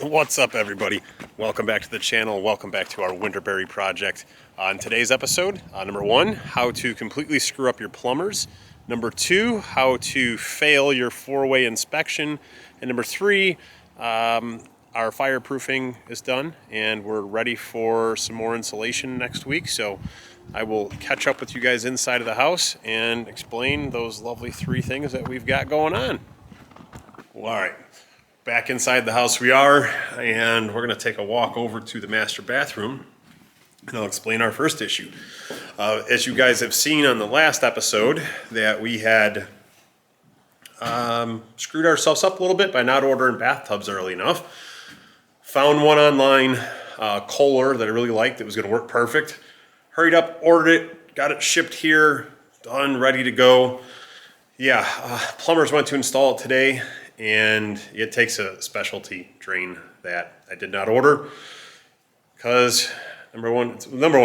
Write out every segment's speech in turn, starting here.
What's up, everybody? Welcome back to the channel. Welcome back to our Winterberry Project. On today's episode, number one, how to completely screw up your plumbers. Number two, how to fail your four-way inspection. And number three, our fireproofing is done and we're ready for some more insulation next week. So I will catch up with you guys inside of the house and explain those lovely three things that we've got going on. Well, all right. Back inside the house we are, and we're going to take a walk over to the master bathroom, and I'll explain our first issue. As you guys have seen on the last episode, that we had screwed ourselves up a little bit by not ordering bathtubs early enough. Found one online, Kohler, that I really liked. That was going to work perfect. Hurried up, ordered it, got it shipped here, done, ready to go. Yeah, plumbers went to install it today. And it takes a specialty drain that I did not order because number one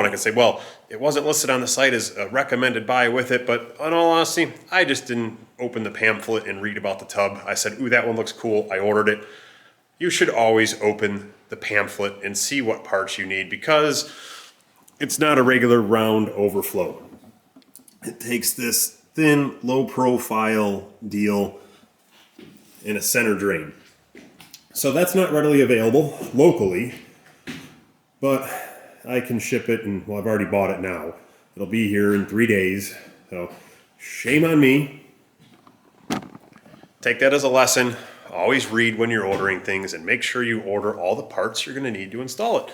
I can say, well, it wasn't listed on the site as a recommended buy with it, but in all honesty, I just didn't open the pamphlet and read about the tub. I said, ooh, that one looks cool. I ordered it. You should always open the pamphlet and see what parts you need because it's not a regular round overflow. It takes this thin, low profile deal in a center drain. So that's not readily available locally, but I can ship it, and well, I've already bought it now. It'll be here in 3 days, so shame on me. Take that as a lesson. Always read when you're ordering things and make sure you order all the parts you're gonna need to install it.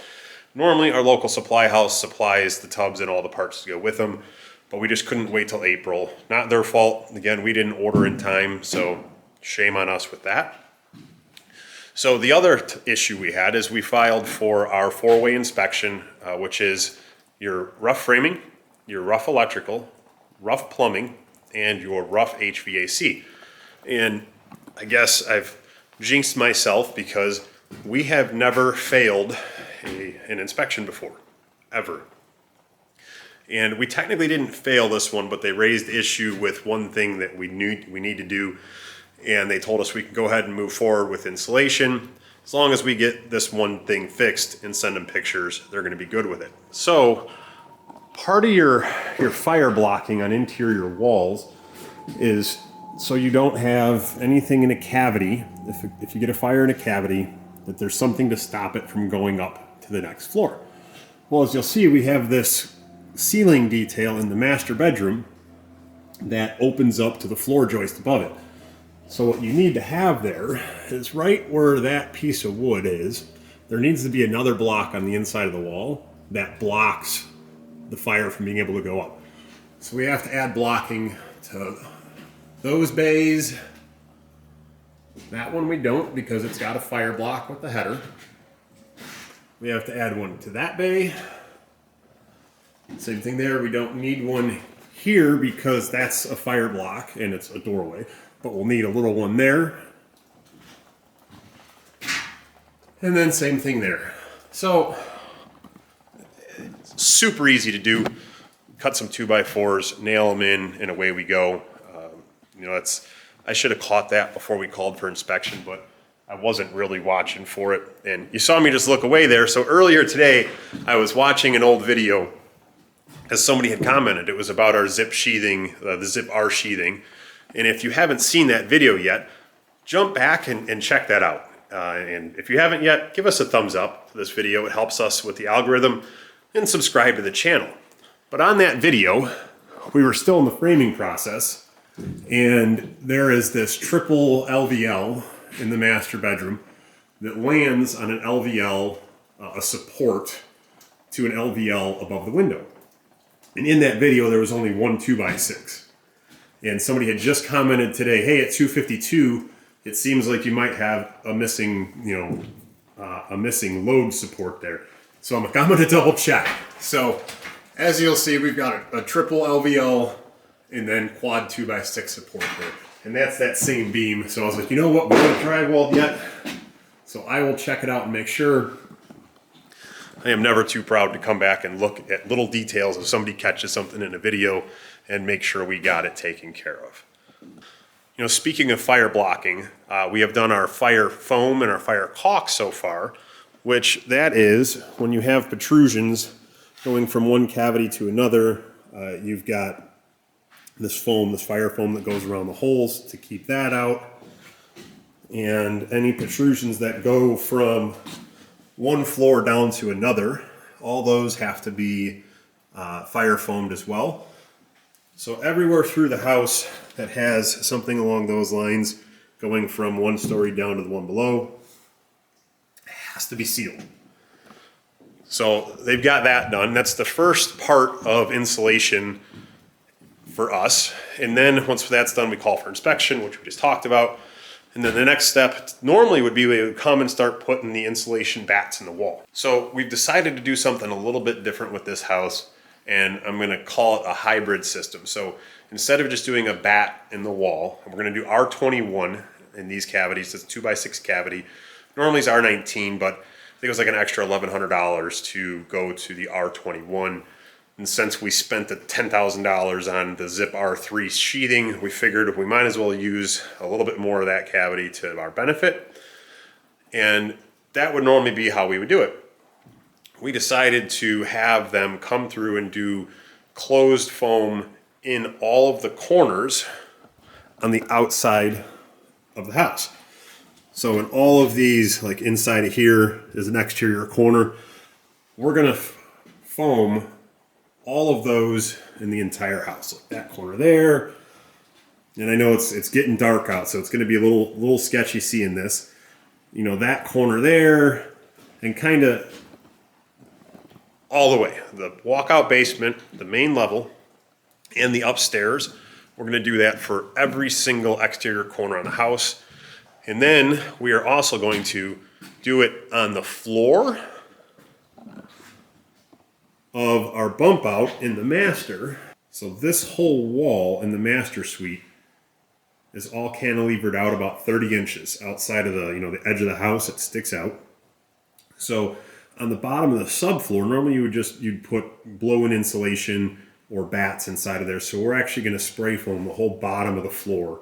Normally our local supply house supplies the tubs and all the parts to go with them, but we just couldn't wait till April. Not their fault. Again, we didn't order in time, so shame on us with that. So the other issue we had is we filed for our four-way inspection, which is your rough framing, your rough electrical, rough plumbing, and your rough HVAC. And I guess I've jinxed myself because we have never failed an inspection before, ever. And we technically didn't fail this one, but they raised issue with one thing that we need to do. And they told us we can go ahead and move forward with insulation. As long as we get this one thing fixed and send them pictures, they're gonna be good with it. So part of your fire blocking on interior walls is so you don't have anything in a cavity. If you get a fire in a cavity, that there's something to stop it from going up to the next floor. Well, as you'll see, we have this ceiling detail in the master bedroom that opens up to the floor joist above it. So what you need to have there is right where that piece of wood is, there needs to be another block on the inside of the wall that blocks the fire from being able to go up. So we have to add blocking to those bays. That one we don't because it's got a fire block with the header. We have to add one to that bay. Same thing there, we don't need one here because that's a fire block and it's a doorway. But we'll need a little one there. And then same thing there. So, super easy to do. Cut some 2x4s, nail them in, and away we go. I should have caught that before we called for inspection, but I wasn't really watching for it. And you saw me just look away there. So earlier today, I was watching an old video, as somebody had commented. It was about our zip sheathing, the zip R sheathing. And if you haven't seen that video yet, jump back and check that out. And if you haven't yet, give us a thumbs up for this video. It helps us with the algorithm, and subscribe to the channel. But on that video, we were still in the framing process, and there is this triple LVL in the master bedroom that lands on an LVL, a support to an LVL above the window. And in that video, there was only one 2x6. And somebody had just commented today, hey, at 252, it seems like you might have a missing, a missing load support there. So I'm going to double check. So as you'll see, we've got a triple LVL and then quad 2x6 support there. And that's that same beam. So I was like, you know what, we haven't drywalled yet. So I will check it out and make sure. I am never too proud to come back and look at little details if somebody catches something in a video and make sure we got it taken care of. You know, speaking of fire blocking, we have done our fire foam and our fire caulk so far, which that is when you have protrusions going from one cavity to another, you've got this foam, this fire foam that goes around the holes to keep that out. And any protrusions that go from one floor down to another, all those have to be fire foamed as well. So everywhere through the house that has something along those lines going from one story down to the one below has to be sealed. So they've got that done. That's the first part of insulation for us. And then once that's done, we call for inspection, which we just talked about. And then the next step normally would be we would come and start putting the insulation bats in the wall. So we've decided to do something a little bit different with this house, and I'm gonna call it a hybrid system. So instead of just doing a bat in the wall, we're gonna do R21 in these cavities. It's a 2x6 cavity. Normally it's R19, but I think it was like an extra $1,100 to go to the R21. And since we spent the $10,000 on the Zip R3 sheathing, we figured we might as well use a little bit more of that cavity to our benefit. And that would normally be how we would do it. We decided to have them come through and do closed foam in all of the corners on the outside of the house. So in all of these, like inside of here is an exterior corner, we're gonna foam all of those in the entire house. Like that corner there. And I know it's getting dark out, so it's gonna be a little sketchy seeing this. You know, that corner there, and kind of all the way. The walkout basement, the main level, and the upstairs. We're gonna do that for every single exterior corner on the house. And then we are also going to do it on the floor of our bump out in the master. So this whole wall in the master suite is all cantilevered out about 30 inches outside of the, you know, the edge of the house. It sticks out. So on the bottom of the subfloor, normally you'd put blow-in insulation or bats inside of there. So we're actually going to spray foam the whole bottom of the floor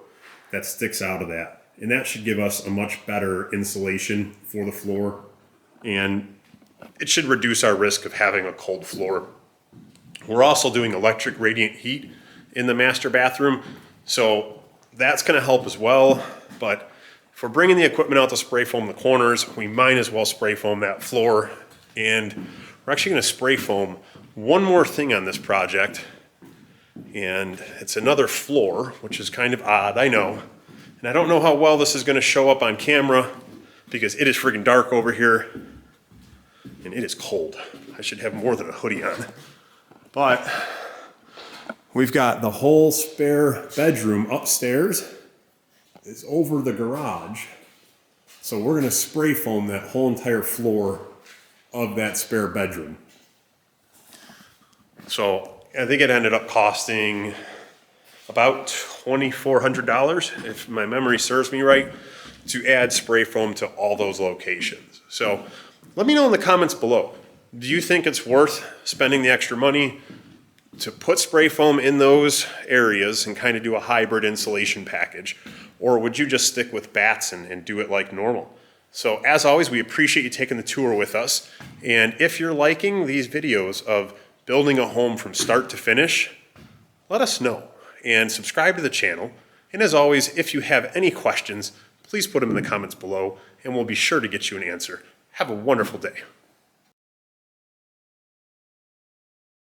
that sticks out of that. And that should give us a much better insulation for the floor. And it should reduce our risk of having a cold floor. We're also doing electric radiant heat in the master bathroom, so that's gonna help as well. But if we're bringing the equipment out to spray foam the corners, we might as well spray foam that floor. And we're actually gonna spray foam one more thing on this project, and it's another floor, which is kind of odd, I know. And I don't know how well this is gonna show up on camera because it is freaking dark over here. And it is cold. I should have more than a hoodie on. But we've got the whole spare bedroom upstairs is over the garage. So we're gonna spray foam that whole entire floor of that spare bedroom. So I think it ended up costing about $2,400, if my memory serves me right, to add spray foam to all those locations. So let me know in the comments below. Do you think it's worth spending the extra money to put spray foam in those areas and kind of do a hybrid insulation package? Or would you just stick with bats and do it like normal? So as always, we appreciate you taking the tour with us. And if you're liking these videos of building a home from start to finish, let us know and subscribe to the channel. And as always, if you have any questions, please put them in the comments below and we'll be sure to get you an answer. Have a wonderful day.